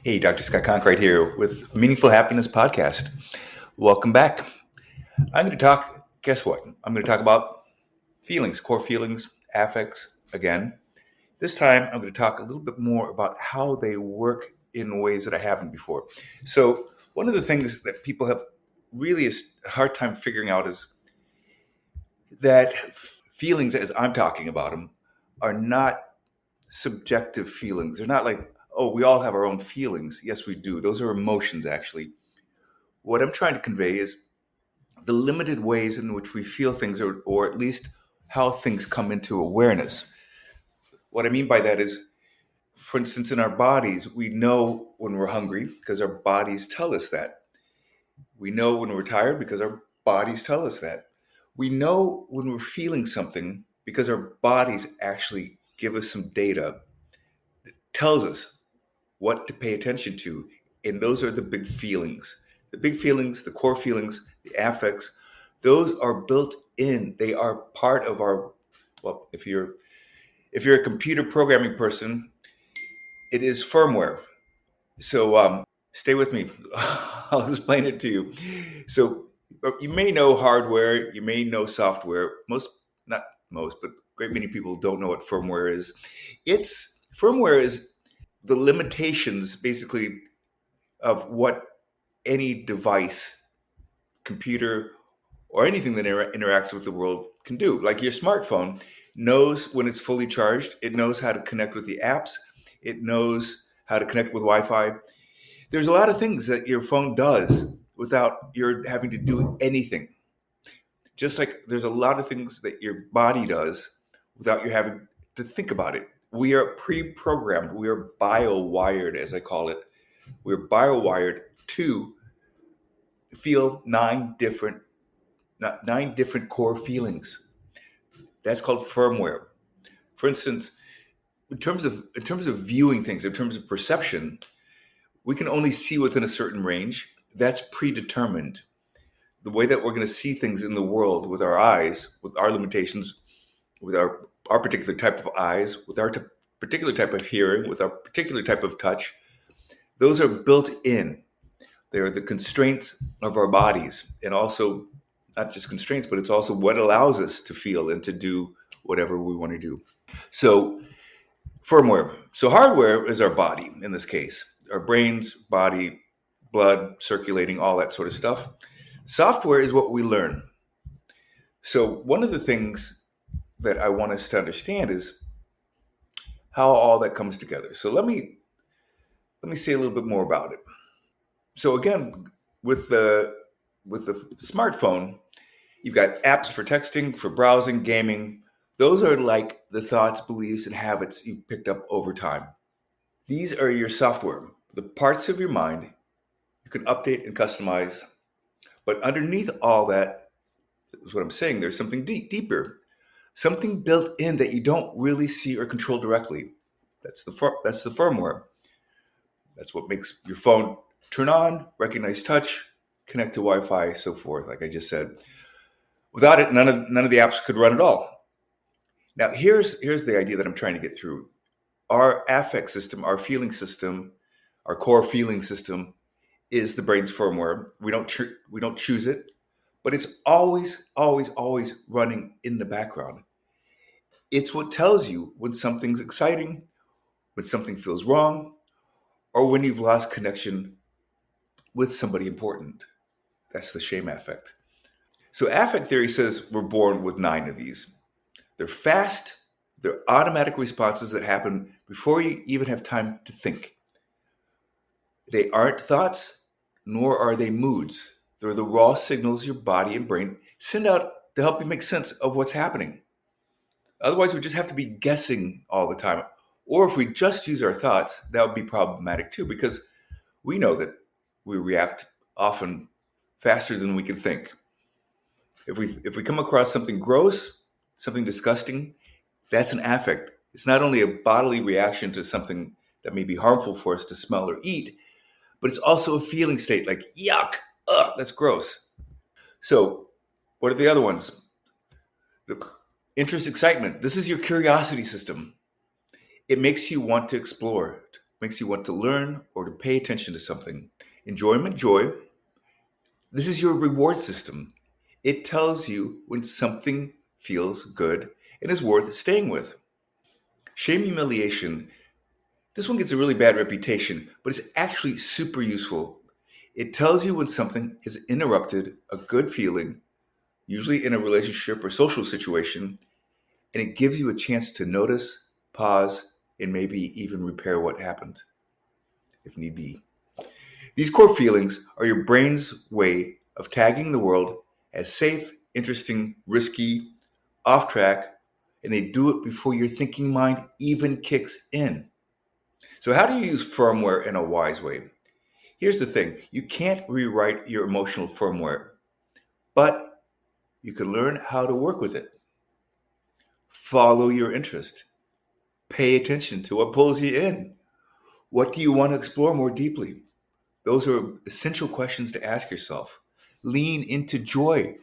Hey, Dr. Scott Conkright here with Meaningful Happiness Podcast. Welcome back. I'm going to talk, guess what? I'm going to talk about feelings, core feelings, affects again. This time, I'm going to talk a little bit more about how they work in ways that I haven't before. So, one of the things that people have really a hard time figuring out is that feelings, as I'm talking about them, are not subjective feelings. They're not like, oh, we all have our own feelings. Yes, we do. Those are emotions, actually. What I'm trying to convey is the limited ways in which we feel things, or at least how things come into awareness. What I mean by that is, for instance, in our bodies, we know when we're hungry because our bodies tell us that. We know when we're tired because our bodies tell us that. We know when we're feeling something because our bodies actually give us some data, tells us what to pay attention to. And those are the big feelings. The big feelings, the core feelings, the affects, those are built in. They are part of our, well, if you're a computer programming person, it is firmware. So stay with me. I'll explain it to you. So you may know hardware, you may know software. Not most, but a great many people don't know what firmware is. Firmware is the limitations, basically, of what any device, computer, or anything that interacts with the world can do. Like your smartphone knows when it's fully charged, it knows how to connect with the apps, it knows how to connect with Wi Fi. There's a lot of things that your phone does without your having to do anything. Just like there's a lot of things that your body does without you having to think about it. We are pre programmed, we are bio-wired, as I call it. We're bio-wired to feel nine different core feelings. That's called firmware. For instance, in terms of viewing things, in terms of perception, we can only see within a certain range. That's predetermined. The way that we're going to see things in the world with our eyes, with our limitations, with our particular type of eyes, with our particular type of hearing, with our particular type of touch, those are built in. They are the constraints of our bodies, and also not just constraints, but it's also what allows us to feel and to do whatever we want to do. So, firmware. So, hardware is our body in this case, our brains, body, blood, circulating, all that sort of stuff. Software is what we learn. So, one of the things that I want us to understand is how all that comes together. So, let me say a little bit more about it. So, again, with the smartphone, you've got apps for texting, for browsing, gaming. Those are like the thoughts, beliefs, and habits you've picked up over time. These are your software, the parts of your mind you can update and customize. But underneath all that is what I'm saying. There's something deeper, something built in that you don't really see or control directly. That's the firmware. That's what makes your phone turn on, recognize touch, connect to Wi-Fi, so forth. Like I just said, without it, none of the apps could run at all. Now, here's the idea that I'm trying to get through. Our affect system, our feeling system, our core feeling system is the brain's firmware. We don't choose it, but it's always running in the background. It's what tells you when something's exciting, when something feels wrong, or when you've lost connection with somebody important. That's the shame affect. So affect theory says we're born with 9 of these. They're fast, they're automatic responses that happen before you even have time to think. They aren't thoughts, nor are they moods. They're the raw signals your body and brain send out to help you make sense of what's happening. Otherwise, we just have to be guessing all the time. Or if we just use our thoughts, that would be problematic too, because we know that we react often faster than we can think. If we come across something gross, something disgusting, that's an affect. It's not only a bodily reaction to something that may be harmful for us to smell or eat, but it's also a feeling state like yuck, ugh, that's gross. So, what are the other ones? The interest, excitement. This is your curiosity system. It makes you want to explore. makes you want to learn or to pay attention to something. Enjoyment, joy, this is your reward system. It tells you when something feels good and is worth staying with. Shame, humiliation, this one gets a really bad reputation, but it's actually super useful. It tells you when something has interrupted a good feeling, usually in a relationship or social situation, and it gives you a chance to notice, pause, and maybe even repair what happened, if need be. These core feelings are your brain's way of tagging the world as safe, interesting, risky, off track, and they do it before your thinking mind even kicks in. So, how do you use firmware in a wise way? Here's the thing, you can't rewrite your emotional firmware, but you can learn how to work with it. Follow your interest. Pay attention to what pulls you in. What do you want to explore more deeply? Those are essential questions to ask yourself. Lean into joy.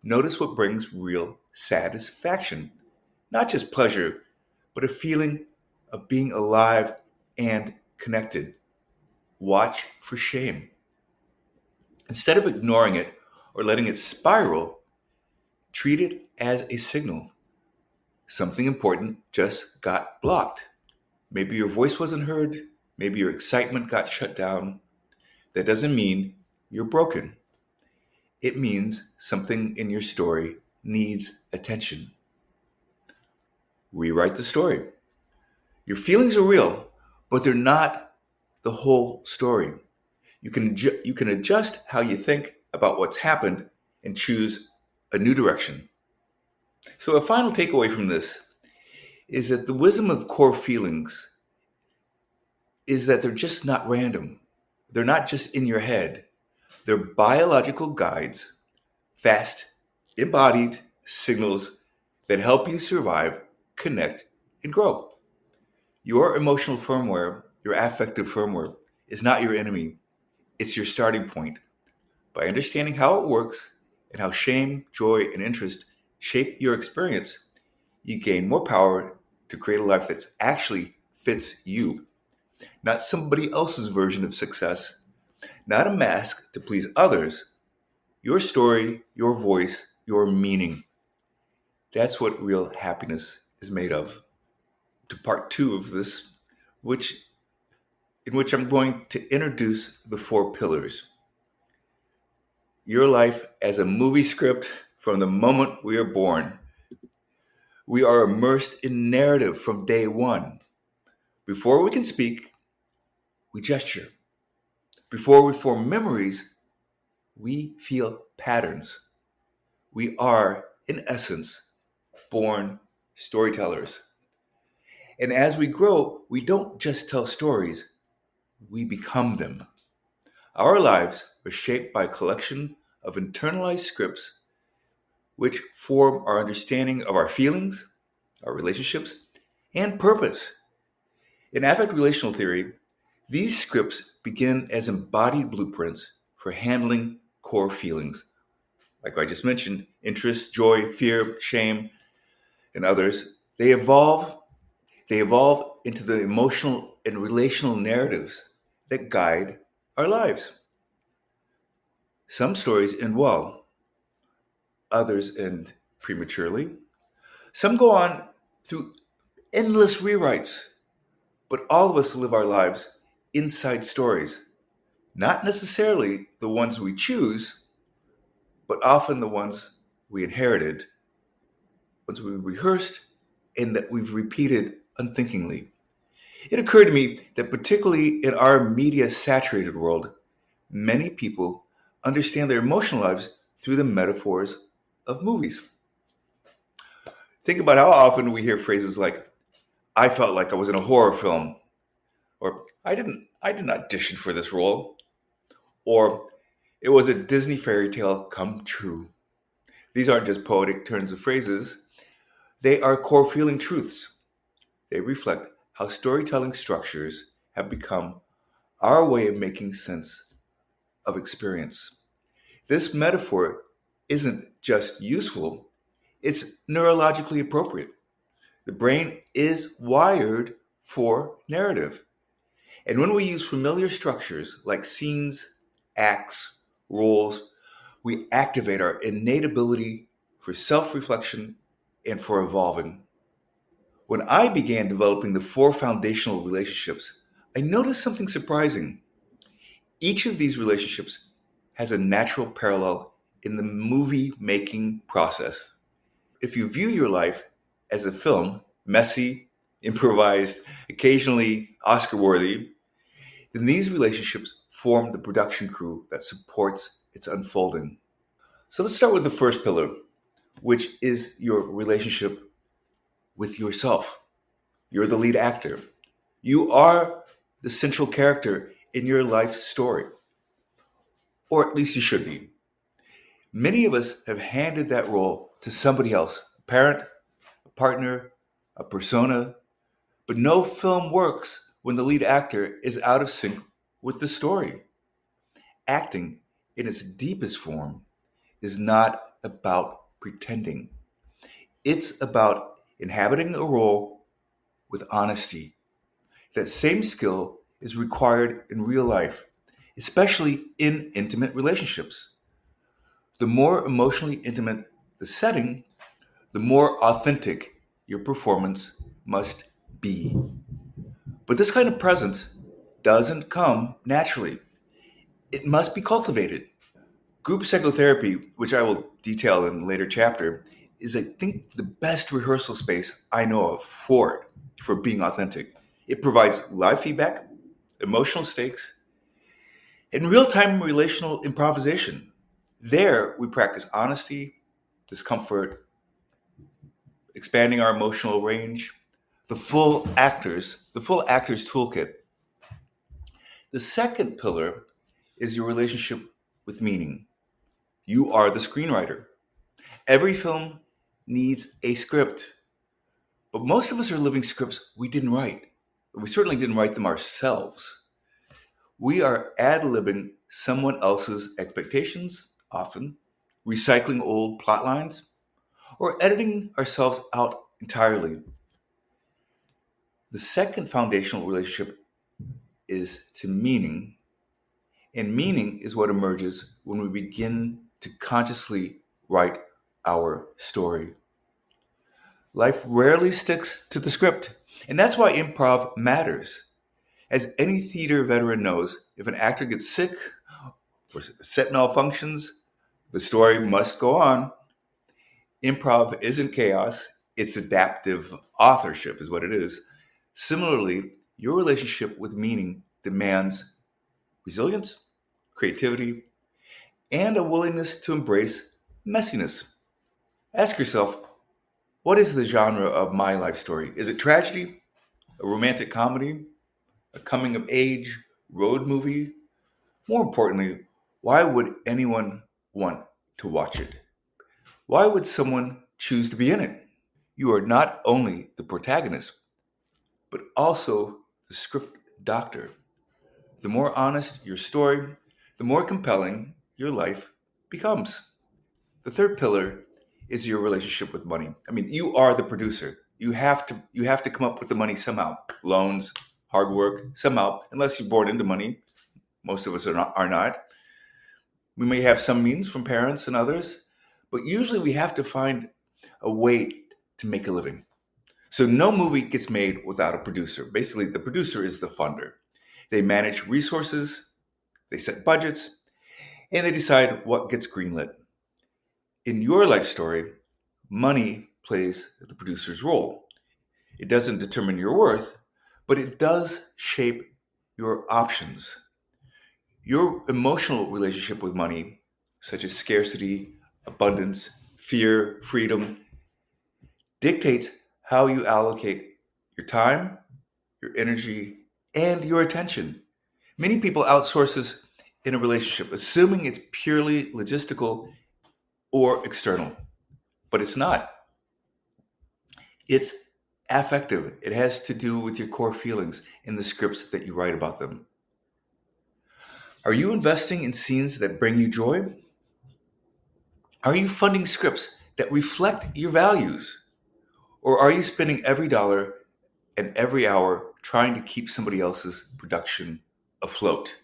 Notice what brings real satisfaction, not just pleasure, but a feeling of being alive and connected. Watch for shame. Instead of ignoring it or letting it spiral, treat it as a signal. Something important just got blocked. Maybe your voice wasn't heard. Maybe your excitement got shut down. That doesn't mean you're broken. It means something in your story needs attention. Rewrite the story. Your feelings are real, but they're not the whole story. You can adjust how you think about what's happened and choose a new direction. So, a final takeaway from this is that the wisdom of core feelings is that they're just not random. They're not just in your head. They're biological guides, fast, embodied signals that help you survive, connect, and grow. Your emotional firmware, your affective firmware, is not your enemy. It's your starting point. By understanding how it works and how shame, joy, and interest shape your experience, you gain more power to create a life that actually fits you, not somebody else's version of success, not a mask to please others. Your story, your voice, your meaning. That's what real happiness is made of. To part two of this, which in which I'm going to introduce the four pillars. Your life as a movie script from the moment we are born. We are immersed in narrative from day one. Before we can speak, we gesture. Before we form memories, we feel patterns. We are, in essence, born storytellers. And as we grow, we don't just tell stories, we become them. Our lives are shaped by a collection of internalized scripts which form our understanding of our feelings, our relationships, and purpose. In affect relational theory, these scripts begin as embodied blueprints for handling core feelings, like I just mentioned, interest, joy, fear, shame, and others. They evolve into the emotional and relational narratives that guide our lives. Some stories end well, others end prematurely. Some go on through endless rewrites, but all of us live our lives inside stories, not necessarily the ones we choose, but often the ones we inherited, ones we rehearsed, and that we've repeated unthinkingly. It occurred to me that, particularly in our media saturated world, many people understand their emotional lives through the metaphors of movies. Think about how often we hear phrases like, I felt like I was in a horror film, or I didn't audition for this role, or it was a Disney fairy tale come true. These aren't just poetic turns of phrases, they are core feeling truths. They reflect how storytelling structures have become our way of making sense of experience. This metaphor isn't just useful, it's neurologically appropriate. The brain is wired for narrative. And when we use familiar structures like scenes, acts, roles, we activate our innate ability for self reflection and for evolving. When I began developing the four foundational relationships, I noticed something surprising. Each of these relationships has a natural parallel in the movie making process. If you view your life as a film, messy, improvised, occasionally Oscar worthy, then these relationships form the production crew that supports its unfolding. So let's start with the first pillar, which is your relationship with yourself. You're the lead actor. You are the central character in your life story, or at least you should be. Many of us have handed that role to somebody else, a parent, a partner, a persona, but no film works when the lead actor is out of sync with the story. Acting, in its deepest form, is not about pretending. It's about inhabiting a role with honesty. That same skill is required in real life, especially in intimate relationships. The more emotionally intimate the setting, the more authentic your performance must be. But this kind of presence doesn't come naturally. It must be cultivated. Group psychotherapy, which I will detail in a later chapter, is, I think, the best rehearsal space I know of for being authentic. It provides live feedback, emotional stakes, and real time relational improvisation. There, we practice honesty, discomfort, expanding our emotional range, the full actor's toolkit. The second pillar is your relationship with meaning. You are the screenwriter. Every film needs a script, but most of us are living scripts we didn't write. We certainly didn't write them ourselves. We are ad libbing someone else's expectations, often, recycling old plot lines, or editing ourselves out entirely. The second foundational relationship is to meaning, and meaning is what emerges when we begin to consciously write our story. Life rarely sticks to the script, and that's why improv matters. As any theater veteran knows, if an actor gets sick or set malfunctions, the story must go on. Improv isn't chaos, it's adaptive authorship, is what it is. Similarly, your relationship with meaning demands resilience, creativity, and a willingness to embrace messiness. Ask yourself, what is the genre of my life story? Is it tragedy, a romantic comedy, a coming of age road movie? More importantly, why would anyone want to watch it? Why would someone choose to be in it? You are not only the protagonist, but also the script doctor. The more honest your story, the more compelling your life becomes. The third pillar is your relationship with money. I mean, you are the producer. You have to come up with the money somehow. Loans, hard work, somehow, unless you're born into money. Most of us are not. We may have some means from parents and others, but usually we have to find a way to make a living. So no movie gets made without a producer. Basically, the producer is the funder. They manage resources, they set budgets, and they decide what gets greenlit. In your life story, money plays the producer's role. It doesn't determine your worth, but it does shape your options. Your emotional relationship with money, such as scarcity, abundance, fear, freedom, dictates how you allocate your time, your energy, and your attention. Many people outsource this in a relationship, assuming it's purely logistical or external, but it's not. It's affective. It has to do with your core feelings and the scripts that you write about them. Are you investing in scenes that bring you joy? Are you funding scripts that reflect your values? Or are you spending every dollar and every hour trying to keep somebody else's production afloat.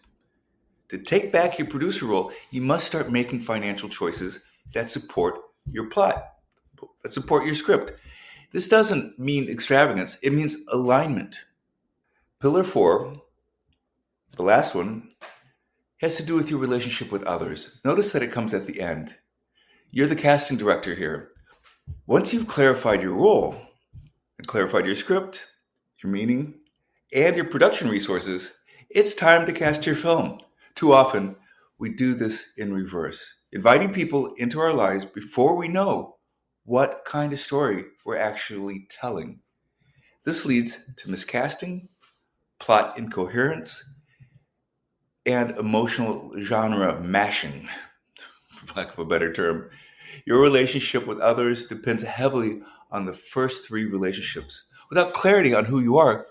To take back your producer role, you must start making financial choices that support your plot, that support your script. This doesn't mean extravagance, it means alignment. Pillar four, the last one, has to do with your relationship with others. Notice that it comes at the end. You're the casting director here. Once you've clarified your role and clarified your script, your meaning, and your production resources, it's time to cast your film. Too often, we do this in reverse, inviting people into our lives before we know what kind of story we're actually telling. This leads to miscasting, plot incoherence, and emotional genre mashing, for lack of a better term. Your relationship with others depends heavily on the first three relationships. Without clarity on who you are,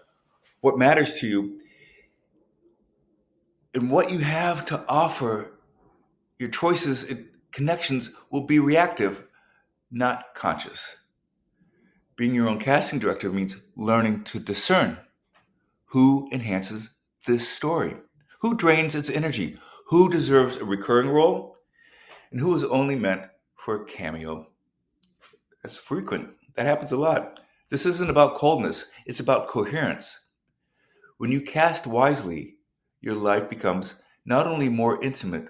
what matters to you, and what you have to offer, your choices and connections will be reactive, not conscious. Being your own casting director means learning to discern who enhances this story, who drains its energy, who deserves a recurring role, and who is only meant for a cameo. That's frequent. That happens a lot. This isn't about coldness, it's about coherence. When you cast wisely, your life becomes not only more intimate,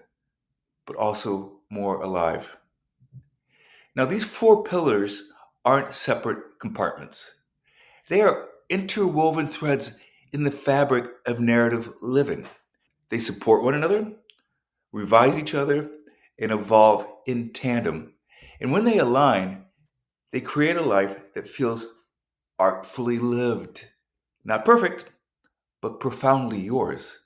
but also more alive. Now, these four pillars aren't separate compartments, they are interwoven threads in the fabric of narrative living. They support one another, revise each other, and evolve in tandem. And when they align, they create a life that feels artfully lived. Not perfect, but profoundly yours.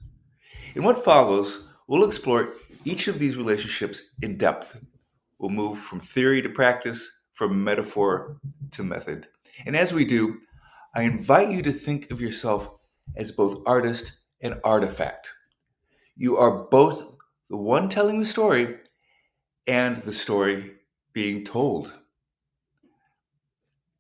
In what follows, we'll explore each of these relationships in depth. We'll move from theory to practice, from metaphor to method. And as we do, I invite you to think of yourself as both artist and artifact. You are both the one telling the story and the story being told.